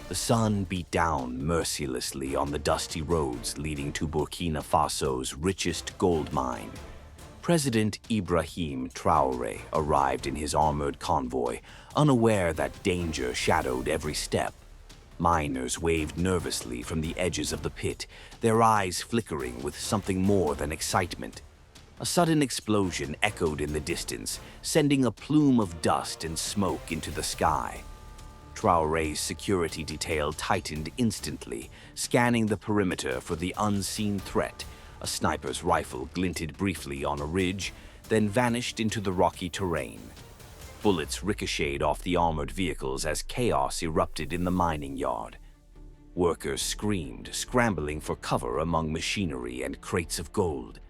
The sun beat down mercilessly on the dusty roads leading to Burkina Faso's richest gold mine. President Ibrahim Traoré arrived in his armored convoy, unaware that danger shadowed every step. Miners waved nervously from the edges of the pit, their eyes flickering with something more than excitement. A sudden explosion echoed in the distance, sending a plume of dust and smoke into the sky. Traoré's security detail tightened instantly, scanning the perimeter for the unseen threat. A sniper's rifle glinted briefly on a ridge, then vanished into the rocky terrain. Bullets ricocheted off the armored vehicles as chaos erupted in the mining yard. Workers screamed, scrambling for cover among machinery and crates of gold.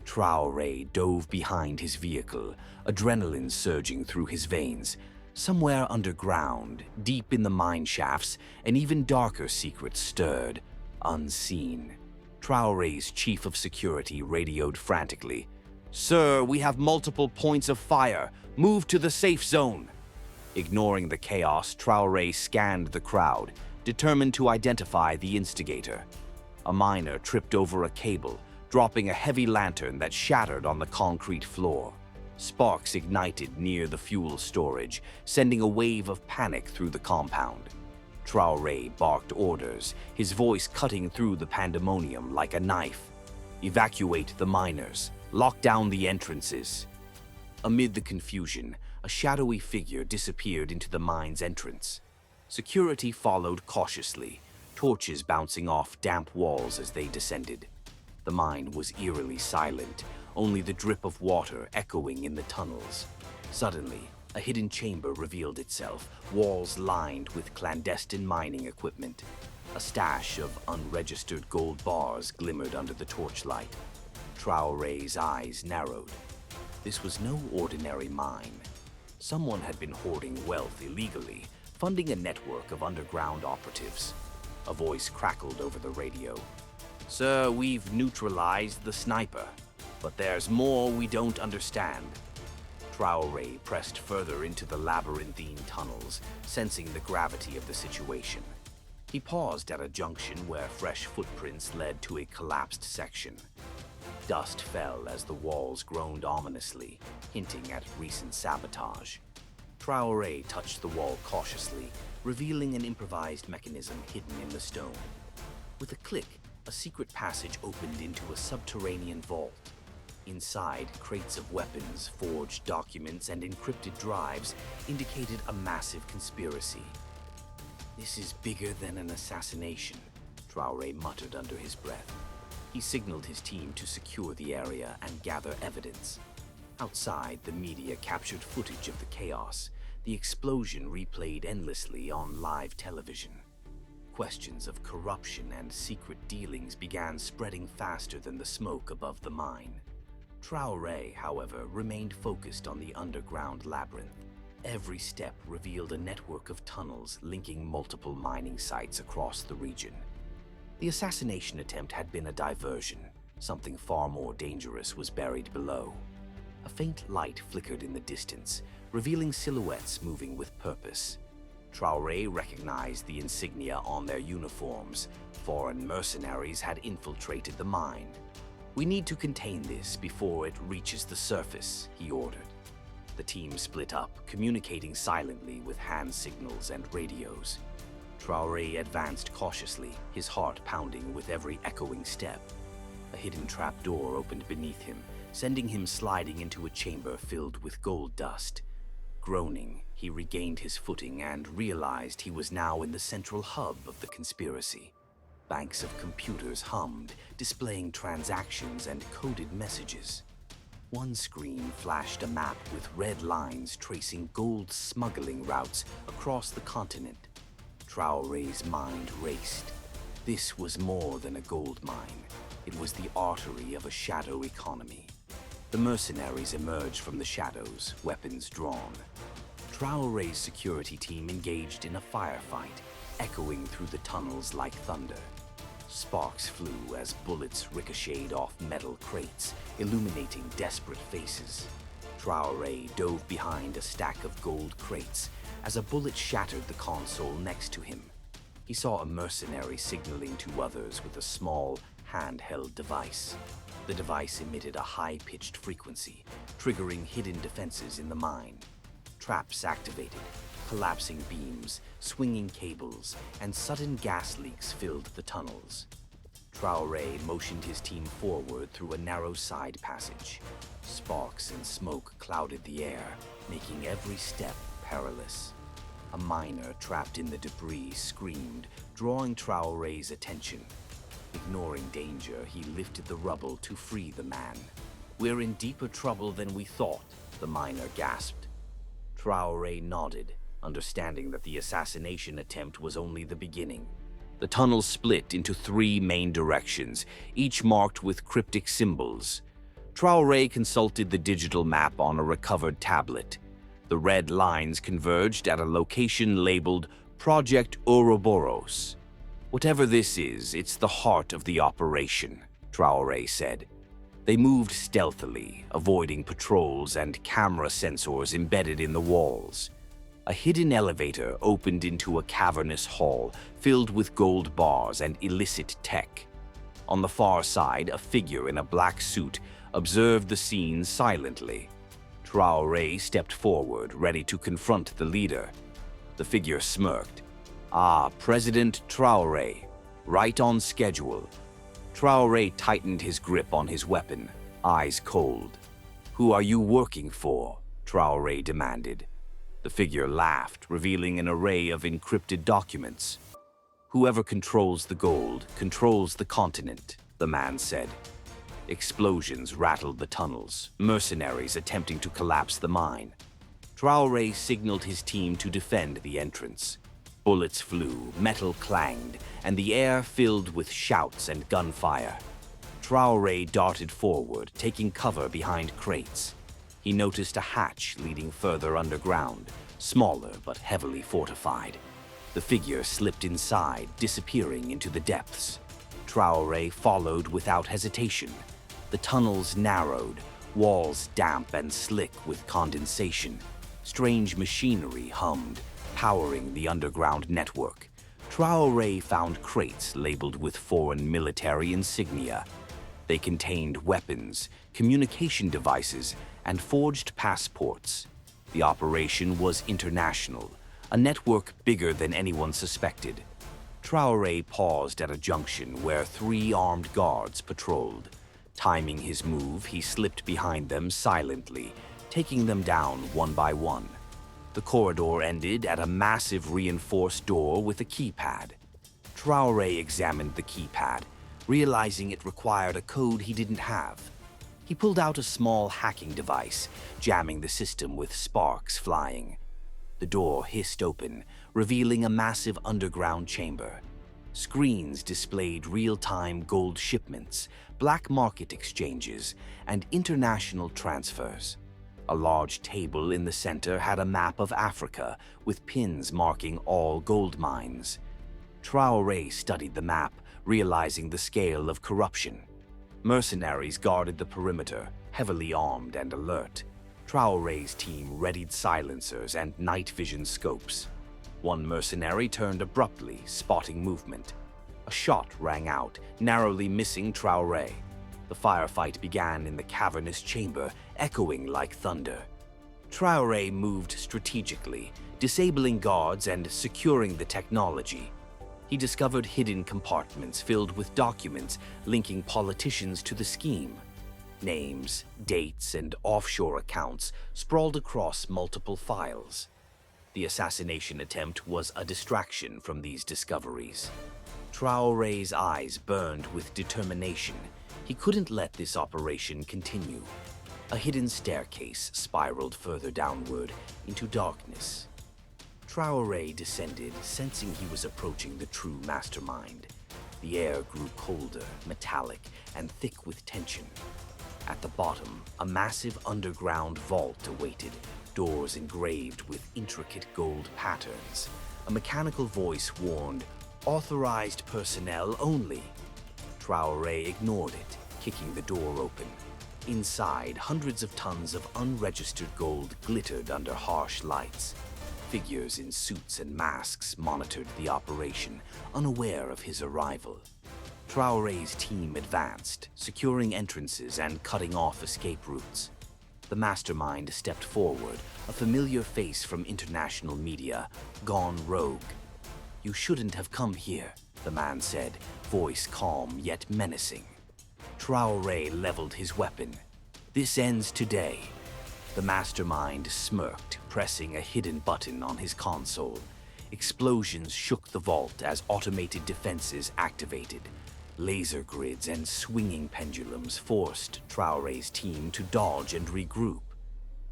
Traoré dove behind his vehicle, adrenaline surging through his veins. Somewhere underground, deep in the mine shafts, an even darker secret stirred, unseen. Traoré's chief of security radioed frantically. "Sir, we have multiple points of fire. Move to the safe zone." Ignoring the chaos, Traoré scanned the crowd, determined to identify the instigator. A miner tripped over a cable, dropping a heavy lantern that shattered on the concrete floor. Sparks ignited near the fuel storage, sending a wave of panic through the compound. Traoré barked orders, his voice cutting through the pandemonium like a knife. "Evacuate the miners. Lock down the entrances." Amid the confusion, a shadowy figure disappeared into the mine's entrance. Security followed cautiously, torches bouncing off damp walls as they descended. The mine was eerily silent, only the drip of water echoing in the tunnels. Suddenly, a hidden chamber revealed itself, walls lined with clandestine mining equipment. A stash of unregistered gold bars glimmered under the torchlight. Traoré's eyes narrowed. This was no ordinary mine. Someone had been hoarding wealth illegally, funding a network of underground operatives. A voice crackled over the radio. "Sir, we've neutralized the sniper, but there's more we don't understand." Traoré pressed further into the labyrinthine tunnels, sensing the gravity of the situation. He paused at a junction where fresh footprints led to a collapsed section. Dust fell as the walls groaned ominously, hinting at recent sabotage. Traoré touched the wall cautiously, revealing an improvised mechanism hidden in the stone. With a click, a secret passage opened into a subterranean vault. Inside, crates of weapons, forged documents, and encrypted drives indicated a massive conspiracy. "This is bigger than an assassination," Traoré muttered under his breath. He signaled his team to secure the area and gather evidence. Outside, the media captured footage of the chaos. The explosion replayed endlessly on live television. Questions of corruption and secret dealings began spreading faster than the smoke above the mine. Traoré, however, remained focused on the underground labyrinth. Every step revealed a network of tunnels linking multiple mining sites across the region. The assassination attempt had been a diversion. Something far more dangerous was buried below. A faint light flickered in the distance, revealing silhouettes moving with purpose. Traoré recognized the insignia on their uniforms. Foreign mercenaries had infiltrated the mine. "We need to contain this before it reaches the surface," he ordered. The team split up, communicating silently with hand signals and radios. Traoré advanced cautiously, his heart pounding with every echoing step. A hidden trapdoor opened beneath him, sending him sliding into a chamber filled with gold dust. Groaning, he regained his footing and realized he was now in the central hub of the conspiracy. Banks of computers hummed, displaying transactions and coded messages. One screen flashed a map with red lines tracing gold smuggling routes across the continent. Traoré's mind raced. This was more than a gold mine. It was the artery of a shadow economy. The mercenaries emerged from the shadows, weapons drawn. Traoré's security team engaged in a firefight, echoing through the tunnels like thunder. Sparks flew as bullets ricocheted off metal crates, illuminating desperate faces. Traoré dove behind a stack of gold crates as a bullet shattered the console next to him. He saw a mercenary signaling to others with a small, handheld device. The device emitted a high-pitched frequency, triggering hidden defenses in the mine. Traps activated, collapsing beams, swinging cables, and sudden gas leaks filled the tunnels. Traoré motioned his team forward through a narrow side passage. Sparks and smoke clouded the air, making every step perilous. A miner trapped in the debris screamed, drawing Traoré's attention. Ignoring danger, he lifted the rubble to free the man. "We're in deeper trouble than we thought," the miner gasped. Traoré nodded, understanding that the assassination attempt was only the beginning. The tunnel split into 3 main directions, each marked with cryptic symbols. Traoré consulted the digital map on a recovered tablet. The red lines converged at a location labeled Project Ouroboros. "Whatever this is, it's the heart of the operation," Traoré said. They moved stealthily, avoiding patrols and camera sensors embedded in the walls. A hidden elevator opened into a cavernous hall filled with gold bars and illicit tech. On the far side, a figure in a black suit observed the scene silently. Traoré stepped forward, ready to confront the leader. The figure smirked. "Ah, President Traoré, right on schedule." Traoré tightened his grip on his weapon, eyes cold. "Who are you working for?" Traoré demanded. The figure laughed, revealing an array of encrypted documents. "Whoever controls the gold controls the continent," the man said. Explosions rattled the tunnels, mercenaries attempting to collapse the mine. Traoré signaled his team to defend the entrance. Bullets flew, metal clanged, and the air filled with shouts and gunfire. Traoré darted forward, taking cover behind crates. He noticed a hatch leading further underground, smaller but heavily fortified. The figure slipped inside, disappearing into the depths. Traoré followed without hesitation. The tunnels narrowed, walls damp and slick with condensation. Strange machinery hummed, powering the underground network. Traoré found crates labeled with foreign military insignia. They contained weapons, communication devices, and forged passports. The operation was international, a network bigger than anyone suspected. Traoré paused at a junction where 3 armed guards patrolled. Timing his move, he slipped behind them silently, taking them down one by one. The corridor ended at a massive reinforced door with a keypad. Traoré examined the keypad, realizing it required a code he didn't have. He pulled out a small hacking device, jamming the system with sparks flying. The door hissed open, revealing a massive underground chamber. Screens displayed real-time gold shipments, black market exchanges, and international transfers. A large table in the center had a map of Africa with pins marking all gold mines. Traoré studied the map, realizing the scale of corruption. Mercenaries guarded the perimeter, heavily armed and alert. Traoré's team readied silencers and night vision scopes. One mercenary turned abruptly, spotting movement. A shot rang out, narrowly missing Traoré. The firefight began in the cavernous chamber, echoing like thunder. Traoré moved strategically, disabling guards and securing the technology. He discovered hidden compartments filled with documents linking politicians to the scheme. Names, dates, and offshore accounts sprawled across multiple files. The assassination attempt was a distraction from these discoveries. Traoré's eyes burned with determination. He couldn't let this operation continue. A hidden staircase spiraled further downward into darkness. Traoré descended, sensing he was approaching the true mastermind. The air grew colder, metallic, and thick with tension. At the bottom, a massive underground vault awaited, doors engraved with intricate gold patterns. A mechanical voice warned, "Authorized personnel only." Traoré ignored it, kicking the door open. Inside, hundreds of tons of unregistered gold glittered under harsh lights. Figures in suits and masks monitored the operation, unaware of his arrival. Traoré's team advanced, securing entrances and cutting off escape routes. The mastermind stepped forward, a familiar face from international media, gone rogue. "You shouldn't have come here," the man said, voice calm yet menacing. Traoré leveled his weapon. "This ends today." The mastermind smirked, pressing a hidden button on his console. Explosions shook the vault as automated defenses activated. Laser grids and swinging pendulums forced Traoré's team to dodge and regroup.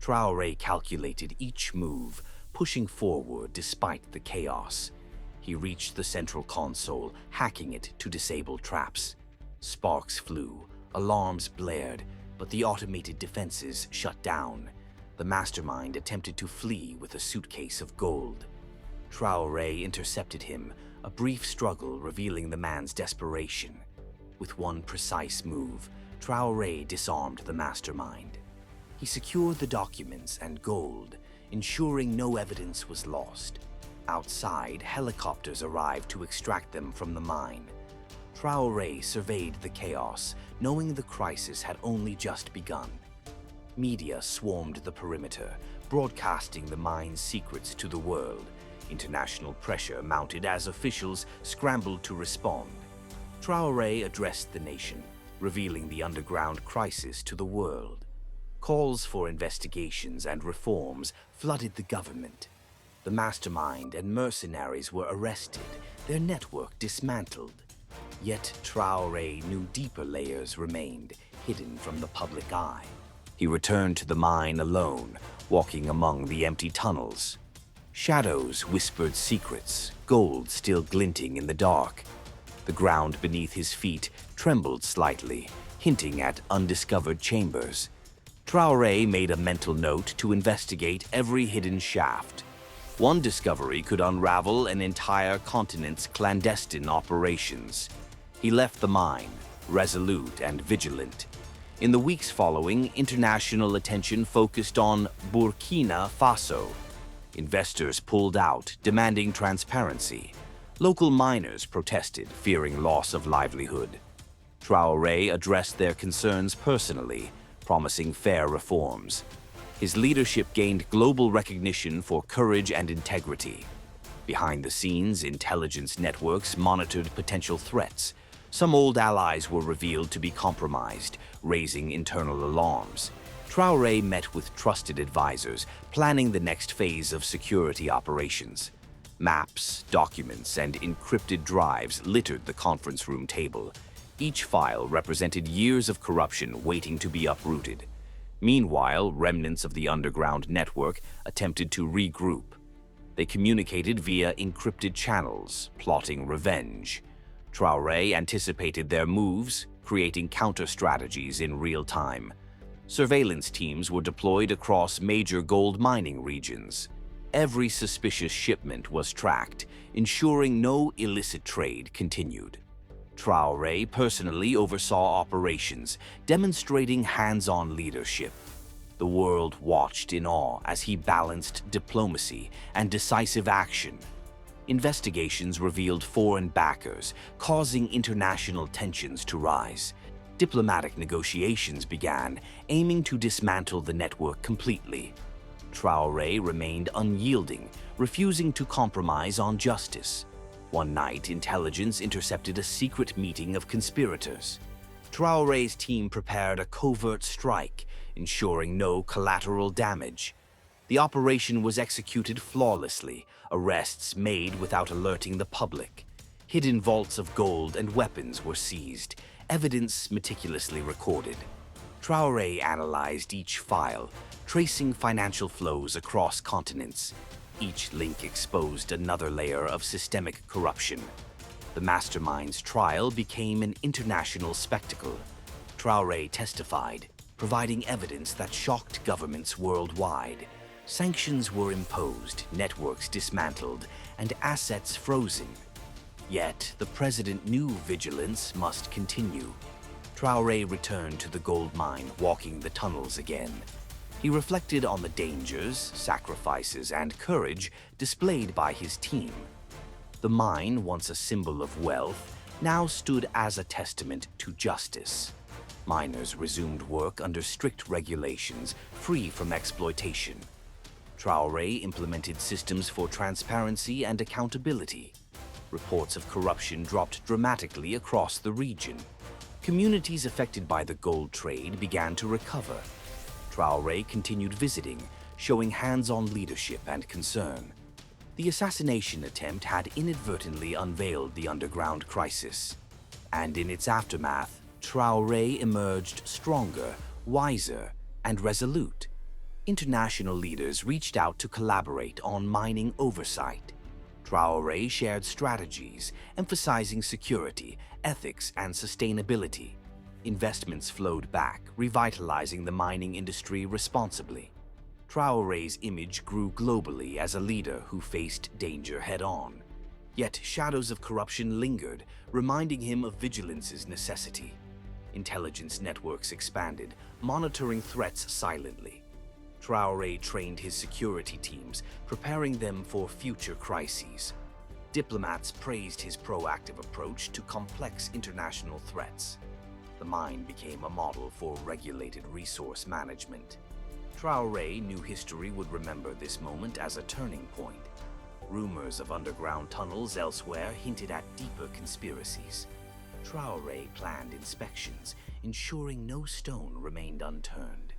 Traoré calculated each move, pushing forward despite the chaos. He reached the central console, hacking it to disable traps. Sparks flew, alarms blared, but the automated defenses shut down. The mastermind attempted to flee with a suitcase of gold. Traoré intercepted him, a brief struggle revealing the man's desperation. With one precise move, Traoré disarmed the mastermind. He secured the documents and gold, ensuring no evidence was lost. Outside, helicopters arrived to extract them from the mine. Traoré surveyed the chaos, knowing the crisis had only just begun. Media swarmed the perimeter, broadcasting the mine's secrets to the world. International pressure mounted as officials scrambled to respond. Traoré addressed the nation, revealing the underground crisis to the world. Calls for investigations and reforms flooded the government. The mastermind and mercenaries were arrested, their network dismantled. Yet Traoré knew deeper layers remained, hidden from the public eye. He returned to the mine alone, walking among the empty tunnels. Shadows whispered secrets, gold still glinting in the dark. The ground beneath his feet trembled slightly, hinting at undiscovered chambers. Traoré made a mental note to investigate every hidden shaft. One discovery could unravel an entire continent's clandestine operations. He left the mine, resolute and vigilant. In the weeks following, international attention focused on Burkina Faso. Investors pulled out, demanding transparency. Local miners protested, fearing loss of livelihood. Traoré addressed their concerns personally, promising fair reforms. His leadership gained global recognition for courage and integrity. Behind the scenes, intelligence networks monitored potential threats. Some old allies were revealed to be compromised, raising internal alarms. Traoré met with trusted advisors, planning the next phase of security operations. Maps, documents, and encrypted drives littered the conference room table. Each file represented years of corruption waiting to be uprooted. Meanwhile, remnants of the underground network attempted to regroup. They communicated via encrypted channels, plotting revenge. Traoré anticipated their moves, creating counter-strategies in real time. Surveillance teams were deployed across major gold mining regions. Every suspicious shipment was tracked, ensuring no illicit trade continued. Traoré personally oversaw operations, demonstrating hands-on leadership. The world watched in awe as he balanced diplomacy and decisive action. Investigations revealed foreign backers, causing international tensions to rise. Diplomatic negotiations began, aiming to dismantle the network completely. Traoré remained unyielding, refusing to compromise on justice. One night, intelligence intercepted a secret meeting of conspirators. Traoré's team prepared a covert strike, ensuring no collateral damage. The operation was executed flawlessly, arrests made without alerting the public. Hidden vaults of gold and weapons were seized, evidence meticulously recorded. Traoré analyzed each file, tracing financial flows across continents. Each link exposed another layer of systemic corruption. The mastermind's trial became an international spectacle. Traoré testified, providing evidence that shocked governments worldwide. Sanctions were imposed, networks dismantled, and assets frozen. Yet, the president knew vigilance must continue. Traoré returned to the gold mine, walking the tunnels again. He reflected on the dangers, sacrifices, and courage displayed by his team. The mine, once a symbol of wealth, now stood as a testament to justice. Miners resumed work under strict regulations, free from exploitation. Traoré implemented systems for transparency and accountability. Reports of corruption dropped dramatically across the region. Communities affected by the gold trade began to recover. Traoré continued visiting, showing hands-on leadership and concern. The assassination attempt had inadvertently unveiled the underground crisis. And in its aftermath, Traoré emerged stronger, wiser, and resolute. International leaders reached out to collaborate on mining oversight. Traoré shared strategies, emphasizing security, ethics, and sustainability. Investments flowed back, revitalizing the mining industry responsibly. Traoré's image grew globally as a leader who faced danger head-on. Yet shadows of corruption lingered, reminding him of vigilance's necessity. Intelligence networks expanded, monitoring threats silently. Traoré trained his security teams, preparing them for future crises. Diplomats praised his proactive approach to complex international threats. The mine became a model for regulated resource management. Traoré knew history would remember this moment as a turning point. Rumors of underground tunnels elsewhere hinted at deeper conspiracies. Traoré planned inspections, ensuring no stone remained unturned.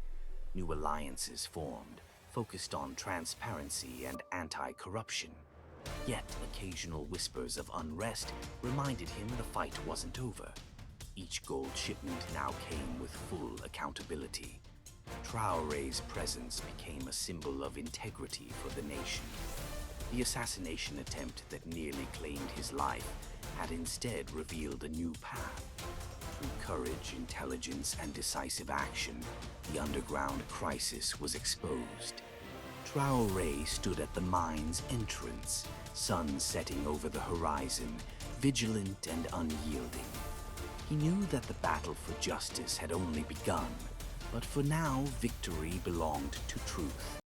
New alliances formed, focused on transparency and anti-corruption. Yet occasional whispers of unrest reminded him the fight wasn't over. Each gold shipment now came with full accountability. Traoré's presence became a symbol of integrity for the nation. The assassination attempt that nearly claimed his life had instead revealed a new path. Through courage, intelligence, and decisive action, the underground crisis was exposed. Traoré stood at the mine's entrance, sun setting over the horizon, vigilant and unyielding. He knew that the battle for justice had only begun, but for now, victory belonged to truth.